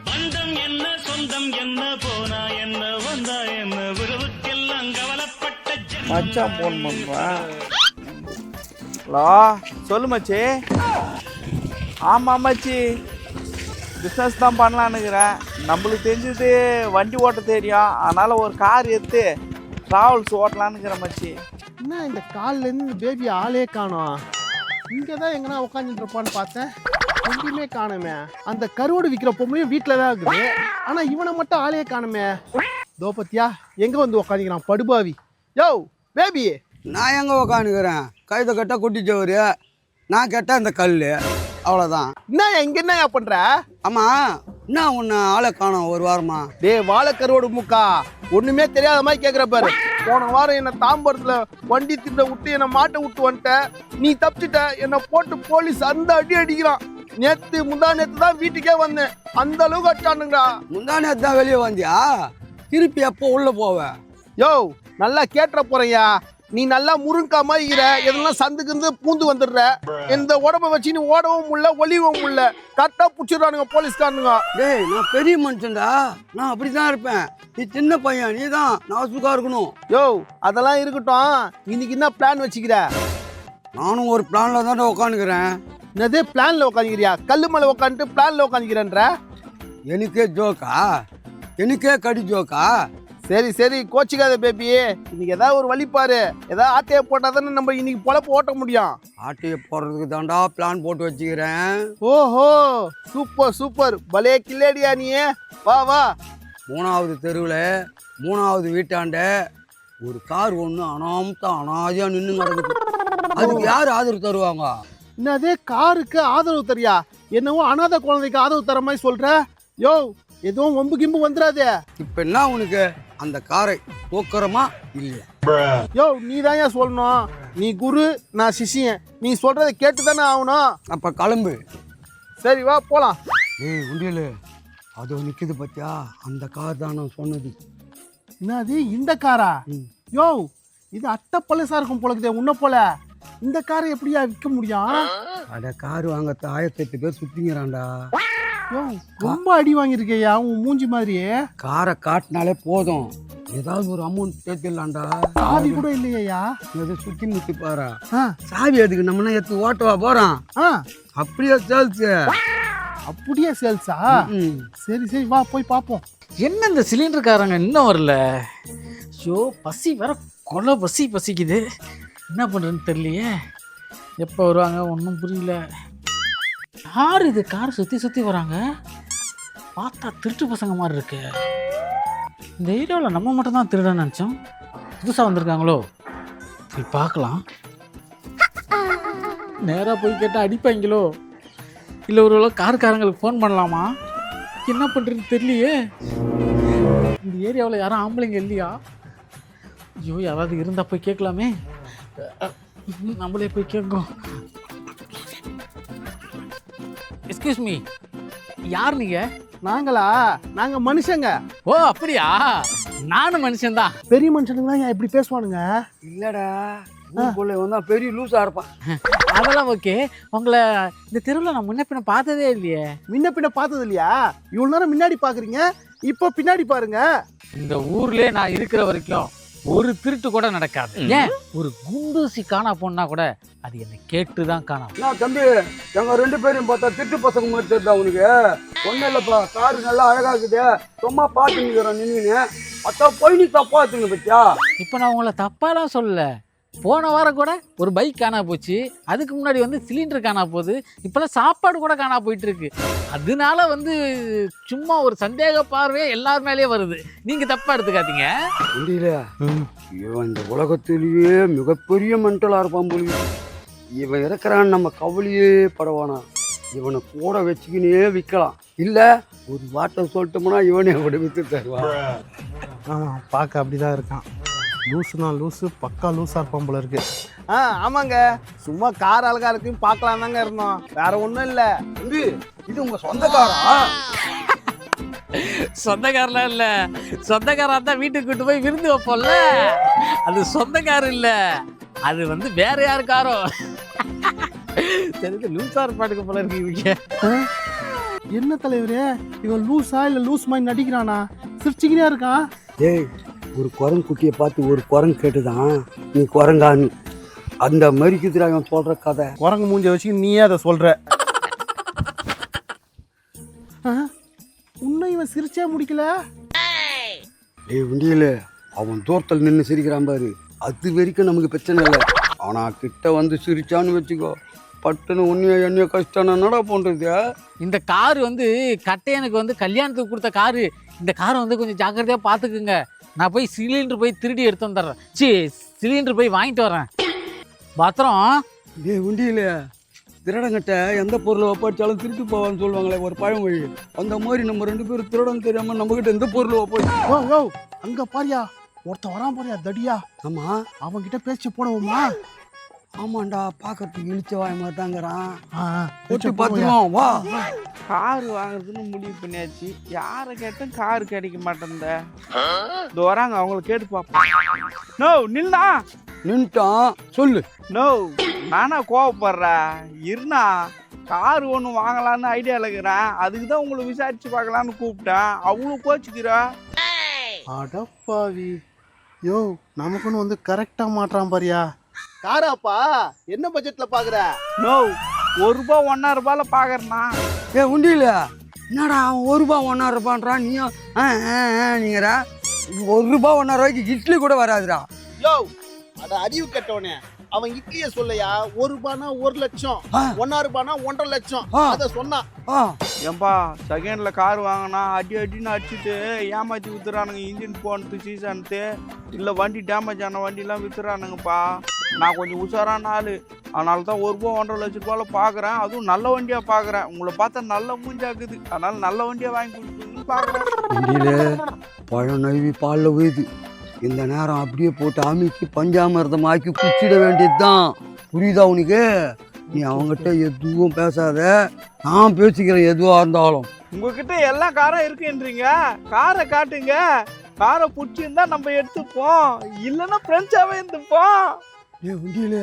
பந்தம் என்ன சொந்தம் என்ன போனா என்ன வந்தா என்ன உறவுக்கெல்லாம் கவலைப்பட்ட மச்சான் போன் பண்றேன். ஹலோ, சொல்லு மச்சி. ஆமாம் மச்சி, பிஸ்னஸ் தான் பண்ணலான்னுக்கிறேன். நம்மளுக்கு தெரிஞ்சது வண்டி ஓட்ட தெரியும், அதனால் ஒரு கார் எடுத்து ட்ராவல்ஸ் ஓட்டலான்னுக்கிறேன் மச்சி. என்ன இந்த கால்லேருந்து இந்த பேபி ஆளே காணோம். இங்கே தான் எங்கன்னா உட்காந்துட்டு இருப்பான்னு பார்த்தேன், எங்கேயுமே காணுமே. அந்த கருவோடு விற்கிற பொம்மையும் வீட்டில் தான் இருக்குது, ஆனால் இவனை மட்டும் ஆளே காணுமே. தோ பத்தியா எங்கே வந்து உக்காந்துக்கிறான் படுபாவி. யோ பேபி, நான் எங்கே உக்காந்துக்கிறேன்? கைதை கட்ட குட்டிச்சவரு, நான் கேட்டால் இந்த கல், அவ்வளோதான். என்ன இங்கே என்ன பண்ணுற? ஆமாம், என்ன உன்னை ஆளை காணோம் ஒரு வாரமா? டே வாழைக்கருவோடு மூக்கா, ஒன்றுமே தெரியாத மாதிரி கேட்குற பாரு. போன வாரம் என்னை தாம்பரத்தில் வண்டி திட்ட விட்டு என்னை மாட்டை விட்டு வந்துட்டேன், நீ தப்பிச்சிட்ட. என்னை போட்டு போலீஸ் அந்த அடி அடிக்கிறான். முந்தா நேற்று தான் வீட்டுக்கே வந்தேன், அந்த அளவுக்கு அடிச்சானுங்கடா. முந்தா நேற்று தான் வெளியே வந்தியா? திருப்பி எப்போ உள்ளே போவேன்? யோ நல்லா கேட்டுற போறையா, நீ நல்லா முருங்கா மாதிரிக்கிற, எதெல்லாம் சந்துக்கு பூந்து வந்துடுற. இந்த உடம்ப வச்சு நீ ஓடவும் முடியல ஒளிவும் முடியல, கரெக்டாக பிடிச்சிடுறானுங்க போலீஸ்காரனுங்க. டேய், நான் பெரிய மனுஷன்டா, நான் அப்படி தான் இருப்பேன். நீ சின்ன பையன், நீ தான் நாசுக்காக இருக்கணும். யோ அதெல்லாம் இருக்கட்டும், இன்னைக்கு என்ன பிளான் வச்சுக்கிற? நானும் ஒரு பிளானில் தான் உட்காந்துக்கிறேன். என்னது பிளான்ல உட்காந்துக்கிறியா? கல்லு மேலே உட்காந்துட்டு பிளான்ல உட்காந்துக்கிறேன்ற? எனக்கே ஜோக்கா? எனக்கே கடி ஜோக்கா? சரி சரி கோச்சிக்காத பேபி, இன்னைக்கு ஏதாவது ஒரு வழி பாரு. ஏதாவது ஆட்டையை போட்டால் தானே நம்ம இன்னைக்கு பொழப்பு ஓட்ட முடியும். ஆட்டையை போடுறதுக்கு தாண்டா பிளான் போட்டு வச்சுக்கிறேன். ஓஹோ, சூப்பர் சூப்பர், பலே கில்லேடியா நீ. வா வா. 3வது தெருவில் 3வது வீட்டாண்ட ஒரு கார் ஒன்று அனாதியாக நின்று நடக்குது. அதுக்கு யார் ஆதரவு தருவாங்க? என்னது காருக்கு ஆதரவு தரியா? என்னவோ அனாதை குழந்தைக்கு ஆதரவு தர மாதிரி சொல்ற. யோ எதுவும் ஒம்பு கிம்பு வந்துடாதே. இப்போ என்ன உனக்கு? அந்த காரை போக்குறமா இல்லையா? யோ நீ தான் ஏன் சொல்லணும்? நீ குரு, நான் சிஷியன், நீ சொல்றதை கேட்டு தானே ஆகணும். அப்போ கிளம்பு. சரி வா போலாம். ஏய் உண்டியல், அதோ நிற்குது பார்த்தியா, அந்த கார் தான் நான் சொன்னது. என்னது இந்த காரா? யோ இது அட்டை பழசா இருக்கும் போலக்குதே உன்ன போல. இந்த காரை எப்படியா விற்க முடியும்? அட கார் வாங்க 1008 பேர் சுத்திங்கிறான்டா. யோ ரொம்ப அடி வாங்கியிருக்கையா உன் மூஞ்சி மாதிரியே. காரை காட்டினாலே போதும், ஏதாவது ஒரு அமௌண்ட் சேர்த்துடலாம்டா. சாவி கூட இல்லையா? எதை சுற்றி முத்தி பாரா. ஆ சாவி எதுக்கு? நம்மனா எடுத்து ஓட்டவா போகிறான்? ஆ அப்படியே சேல்ஸ். அப்படியே சேல்ஸா? சரி சரி வா போய் பார்ப்போம். என்ன இந்த சிலிண்டருக்காரங்க இன்னும் வரல? ஐயோ பசி வேற, கொலை பசிக்குது. என்ன பண்ணுறதுன்னு தெரியலையே. எப்போ வருவாங்க ஒன்றும் புரியல. யார் இது கார் சுற்றி வராங்க? பார்த்தா திருட்டு பசங்க மாதிரி இருக்கு. இந்த ஏரியாவில் நம்ம மட்டும்தான் திருடன்னு நினச்சோம், புதுசாக வந்திருக்காங்களோ? போய் பார்க்கலாம். நேராக போய் கேட்டால் அடிப்பாங்களோ? இல்லை ஒரு காருக்காரங்களுக்கு ஃபோன் பண்ணலாமா? என்ன பண்ணுறதுன்னு தெரியலையே. இந்த ஏரியாவில் யாரும் ஆம்பளைங்க இல்லையா? ஐயோ யாராவது இருந்தால் போய் கேட்கலாமே. நம்மளே போய் கேட்கும். எக்ஸ்கியூஸ் மீ, யார் நீங்கள்? நாங்களா? நாங்க மனுஷங்க. ஓ அப்படியா, நானும் மனுஷன்தான். பெரிய மனுஷனுங்க தான் ஏன் இப்படி பேசுவானுங்க? இல்லடா, ஊருக்குள்ள வந்தா பெரிய லூஸா இருப்பான். அதெல்லாம் ஓகே. உங்களை இந்த தெருவில் நான் முன்ன பின்ன பார்த்ததே இல்லையே. முன்ன பின்ன பார்த்தது இல்லையா? இவ்வளவு நேரம் முன்னாடி பாக்குறீங்க, இப்போ பின்னாடி பாருங்க. இந்த ஊர்லயே நான் இருக்கிற வரைக்கும் ஒரு திருட்டு கூட நடக்காது. ஏன் ஒரு குண்டூசி காணா போனா கூட அது என்னை கேட்டு தான் காணாம. நான் தம்பி, எங்க 2 பேரையும் பார்த்தா திட்டு பசங்க மாதிரி தெரியுதா உனக்கு? ஒன்றும் இல்லைப்பா, காரு நல்லா அழகா இருக்குது, சும்மா பார்த்துக்கிறேன் நின்று. அத்தா போய் நீ தப்பா எடுத்துங்க பத்தியா? இப்போ நான் உங்களை தப்பாலாம் சொல்லல. போன வாரம் கூட ஒரு பைக் காணா போச்சு, அதுக்கு முன்னாடி வந்து சிலிண்டர் காணா போகுது, இப்போல்லாம் சாப்பாடு கூட காணா போயிட்டு இருக்கு. அதனால சும்மா ஒரு சந்தேக பார்வையே எல்லார் மேலேயே வருது. நீங்க தப்பா எடுத்துக்காதீங்க. முடியல, இவன் இந்த உலகத்திலேயே மிகப்பெரிய மென்டலா இருப்பான் போல. இவன் இருக்கிறான்னு நம்ம கவலையே படவானா. இவனை கூட வச்சுக்கினே விற்கலாம், இல்லை ஒரு வாட்டை சொல்லிட்டோம்னா இவனே கூட விற்று தருவான். பார்க்க அப்படிதான் இருக்கான். லூசுனா லூசு, பக்கா லூஸா இருப்பான் போல இருக்கு. ஆமாங்க, சும்மா கார் அழகா இருக்குன்னு பார்க்கலாம் தாங்க இருந்தோம், வேற ஒன்றும் இல்லை. இது உங்க சொந்தக்காரா? சொந்தக்காரெலாம் இல்லை, சொந்தக்காரா தான் வீட்டுக்கு கூட்டு போய் விருந்து வைப்போம்ல, அது சொந்தக்காரர் இல்லை, அது வேற யாருக்காரோ. தெரிஞ்சு லூசார் பாட்டுக்கு போல இருக்கீங்க. என்ன தலைவரே, இவன் லூஸா இல்ல லூஸ் மாதிரி நடிக்கிறானா? சிரிச்சுக்கினே இருக்கான். ஏய், ஒரு குரங்கு குட்டியை பார்த்து ஒரு குரங்கு கேட்டுதான் நீ குரங்கான்னு. அந்த மாதிரி குதிரை அவன் சொல்ற கதை. குரங்கு மூஞ்ச வச்சு நீயே அதை சொல்ற. உன்னை இவன் சிரிச்சே முடிக்கல. ஏய் உண்டியல, அவன் தூரத்தில் நின்று சிரிக்கிறான் பாரு, அது வரைக்கும் நமக்கு பிரச்சனை இல்லை. ஆனா கிட்ட வந்து சிரிச்சான்னு வச்சுக்கோ, பட்டுன்னு உன்னைய என்னைய கஷ்டம் என்னடா பண்றது. இந்த கார் வந்து கட்டையனுக்கு வந்து கல்யாணத்துக்கு கொடுத்த காரு. இந்த காரை வந்து கொஞ்சம் ஜாக்கிரதையாக பார்த்துக்குங்க. நான் போய் சிலிண்டர் போய் திருடி எடுத்து வந்துடுறேன். சிலிண்டர் போய் வாங்கிட்டு வரேன். பத்திரம். ஏய் உண்டியல, திருடங்கிட்ட எந்த பொருளை ஒப்படைச்சாலும் திருட்டு போவான்னு சொல்லுவாங்களே ஒரு பழமொழி. அந்த மாதிரி நம்ம 2 பேரும் திருடன் தெரியாம நம்ம கிட்ட எந்த பொருளை ஒப்படைச்சு. ஓ அங்க பாரியா, ஒருத்தன் வரான் பாரியா, தடியா. ஆமா, அவன் கிட்ட பேச்சு போடுவோமா? ஆமாண்டா, பாக்கிறதுக்கு இழிச்ச வாய் மாதிரி தாங்கிறான். போட்டு பார்த்துருவோம் வா. கார் வாங்குறதுன்னு முடிவு பண்ணியாச்சு. யாரை கேட்டும் கார் கிடைக்க மாட்டேன்த. இந்த வராங்க, அவங்கள கேட்டு பார்ப்போம். நோ நில்னா. நின்ட்டான், சொல்லு. நோ நானா கோவப்படுறா இருண்ணா. கார் ஒன்று வாங்கலான்னு ஐடியாவில் இருக்கிறேன். அதுக்கு தான் உங்களை விசாரிச்சு பார்க்கலான்னு கூப்பிட்டேன். அவ்வளோ கோச்சுக்கிறா. அடப்பாவி, யோ நமக்குன்னு வந்து கரெக்டா மாட்டான் பாரியா. காராப்பா, என்ன பட்ஜெட்ல பாக்குற? நோ, ₹1 ₹1.5 பாக்குறேண்ணா. ஏ உண்டியில, என்னடா அவன் ₹1 ₹1.5 நீயும் நீங்கிற? ₹1 ₹1.5 இட்லி கூட வராதுடா. யோ, அட அறிவு கட்டவனே, அவன் இட்லிய சொல்லையா, ₹1 1 லட்சம், ₹1.5 1.5 லட்சம் அத சொன்னான். ஏன்பா செகண்ட்ல கார் வாங்கினா அடின்னு அடிச்சுட்டு ஏமாத்தி வித்துறானுங்க. இன்ஜின் போனது சீசன்ட்டு இல்லை வண்டி டேமேஜ் ஆன வண்டிலாம் வித்துறானுங்கப்பா. நான் கொஞ்சம் உஷாரான ஆள். அதனால தான் ₹1 1.5 லட்சம் பார்க்குறேன். அதுவும் நல்ல வண்டியாக பார்க்குறேன். உங்களை பார்த்தா நல்ல மூஞ்சாக்குது. அதனால நல்ல வண்டியாக வாங்கி கொடுத்துன்னு பார்க்குறேன். வண்டியில பழம் நழுவி பாலில் உயுது. இந்த நேரம் அப்படியே போட்டு அமுக்கி பஞ்சாமிர்தம் ஆக்கி குச்சிட வேண்டியதுதான். புரியுதா உனக்கு? நீ அவங்ககிட்ட எதுவும் பேசாத, நான் பேசிக்கிறேன் எதுவாக இருந்தாலும். உங்ககிட்ட எல்லா காரும் இருக்குன்றீங்க. காரை காட்டுங்க. காரை பிடிச்சிருந்தா நம்ம எடுத்துப்போம், இல்லைன்னா ஃப்ரெண்ட்ஸாகவே இருந்துப்போம். ஏ வண்டியில,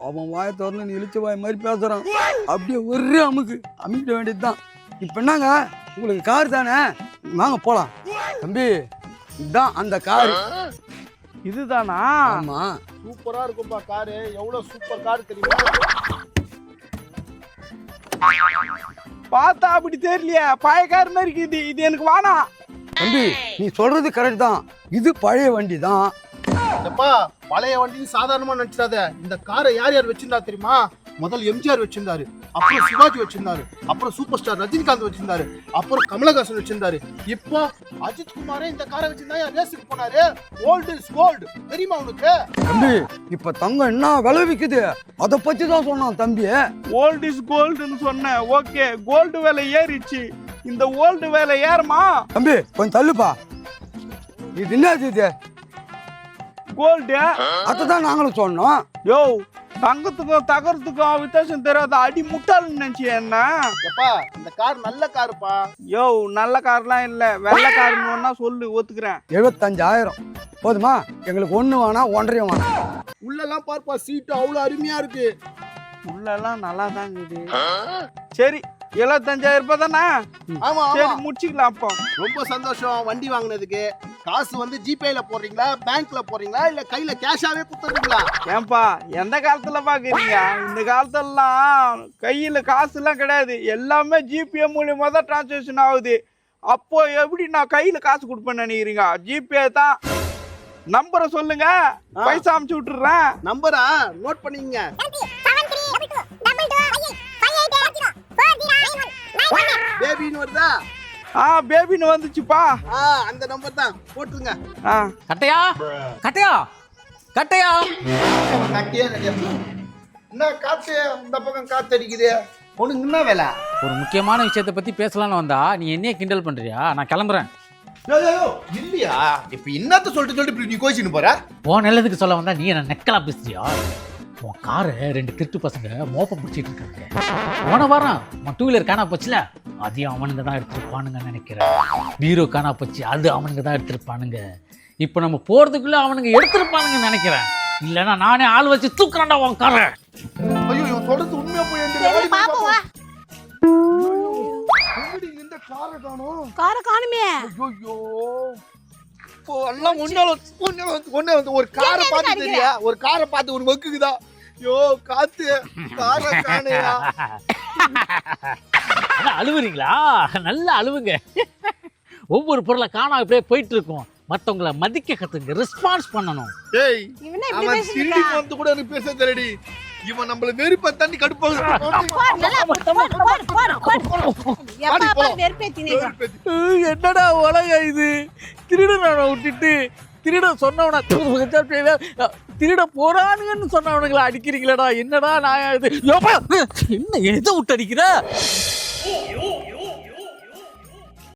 அவன் வாயை திறந்து நீ இழிச்ச வாய் மாதிரி பேசுறான். அப்படியே ஒரு அமுக்கிட வேண்டியதுதான். இப்போ என்னங்க, உங்களுக்கு கார் தானே, வாங்க போலாம். தம்பி, இதுதான் அந்த கார். இதுதானா? ஆமா, சூப்பரா இருக்கும்பா காரு. எவ்வளவு சூப்பர் கார் தெரியுமா? பார்த்தா அப்படி தெரியலையா, பழைய கார் மாதிரி இருக்குது. இது எனக்கு வேணாம். தம்பி நீ சொல்றது கரெக்ட் தான். இது பழைய வண்டி தான். பழைய வண்டின்னு சாதாரணமா நினைச்சிடாத. இந்த காரை யார் யார் வச்சிருந்தா தெரியுமா? முதல் எம்ஜிஆர் வச்சிருந்தாரு, அப்புறம் சிவாஜி வச்சிருந்தாரு, அப்புறம் சூப்பர் ஸ்டார் ரஜினிகாந்த் வச்சிருந்தாரு, அப்புறம் கமலஹாசன் வச்சிருந்தாரு. இப்போ அஜித் குமாரே இந்த காரை வச்சிருந்தா ரேஸுக்கு போனாரு. ஓல்டு இஸ் கோல்டு தெரியுமா உனக்கு? தம்பி இப்ப தங்கம் என்ன விலை விக்குது, அதை பத்தி தான் சொன்னான் தம்பி. ஓல்டு இஸ் கோல்டுன்னு சொன்னேன். ஓகே, கோல்டு விலை ஏறிச்சு. இந்த ஓல்டு விலை ஏறுமா? தம்பி கொஞ்சம் தள்ளுப்பா. இது என்னது? இது கோல்டு. அதான் நாங்களும் சொன்னோம். யோ, தங்கத்துக்கும் தகரத்துக்கும் வித்தியாசம் தெரியாத அடி முட்டாள்னு நினைச்சு என்ன? இந்த கார் நல்ல காருப்பா. யோ, நல்ல கார்லாம் இல்ல, வெள்ளை காருன்னு ஒன்னா சொல்லு, ஒத்துக்கிறேன். 75,000 போதுமா? எங்களுக்கு 1 வேணாம், 1.5 வேணாம். உள்ளெல்லாம் பார்ப்பா, சீட்டு அவ்வளவு அருமையா இருக்கு. உள்ளெல்லாம் நல்லா தான் இருக்குது. சரி, 75,000 தானே? ஆமா சரி, முடிச்சுக்கலாம். அப்போ ரொம்ப சந்தோஷம் வண்டி வாங்கினதுக்கு. காசு வந்து ஜிபேல போடுறீங்களா, பேங்க்ல போடுறீங்களா, இல்ல கையில கேஷாவே கொடுத்துறீங்களா? ஏன்பா எந்த காலத்துல பாக்குறீங்க? இந்த காலத்துலலாம் கையில காசு எல்லாம் கிடையாது. எல்லாமே ஜிபே மூலியமா தான் டிரான்சாக்ஷன் ஆகுது. அப்போ எப்படி நான் கையில காசு கொடுப்பேன்னு நினைக்கிறீங்க? ஜிபே தான். நம்பரை சொல்லுங்க, பைசா அமுச்சு விட்டுறேன். நம்பரா நோட் பண்ணிக்கங்க. பேபின்னு வருதா? பேபின்னு வந்துச்சுப்பா. அந்த நம்பர் தான் போட்டுருங்க. கட்டையா கட்டையா கட்டையா கட்டியா என்ன காத்து? இந்த பக்கம் காத்து அடிக்குது. உனக்கு என்ன வேலை? ஒரு முக்கியமான விஷயத்தை பத்தி பேசலாம்னு வந்தா நீ என்னைய கிண்டல் பண்றியா? நான் கிளம்புறேன். இல்லையா, இப்ப என்னத்த சொல்லிட்டு நீ கோச்சின்னு போற? உன் நல்லதுக்கு சொல்ல வந்தா நீ என்ன நெக்கலா பேசுறியா? உன் காரை 2 திருட்டு பசங்க மோப்பம் பிடிச்சிட்டு இருக்காங்க. போன வாரம் உன் 2 வீலர் காணா போச்சுல, அதையும் அவனுங்க தான் எடுத்துருப்பானுங்க நினைக்கிறேன். பீரோ காணா போச்சு, அது அவனுங்க தான் எடுத்துருப்பானுங்க. இப்போ நம்ம போறதுக்குள்ள அவனுங்க எடுத்துருப்பானுங்க நினைக்கிறேன். இல்லைன்னா நானே ஆள் வச்சு தூக்குறான்டா உன் காரை. ஐயோ, இவன் சொல்றது உண்மையா போய் காரை காணோம். காரை காணுமே. ஐயோ இப்போ எல்லாம் ஒன்னே வந்து ஒரு காரை பார்த்து தெரியா, ஒரு காரை பார்த்து ஒரு வக்குக்குதா. ஐயோ காத்து காரை காணையா. அழுவுறீங்களா? நல்லா அழுவுங்க. ஒவ்வொரு பொருளை காணாம இப்படியே போயிட்டு இருக்கோம். மற்றவங்கள மதிக்க கத்துங்க, ரெஸ்பான்ஸ் பண்ணணும். டேய் இவனே இப்படி அவன் பேசிட்டு திருடி இருக்கான். வந்து கூட எனக்கு பேச தெரியடி. இவன் நம்மள வெறுப்ப தண்ணி கடுப்பாங்க. போடு, நல்லா போடு. எப்ப பாரு வெறுப்பேத்தினே இருக்கான். என்னடா உலகம் இது? திருடனை விட்டுட்டு திருட சொன்னவன திருட போறானுங்கன்னு சொன்னவனுங்களை அடிக்கிறீங்களடா. என்னடா நான் இது? என்ன எதை விட்டு அடிக்கிற?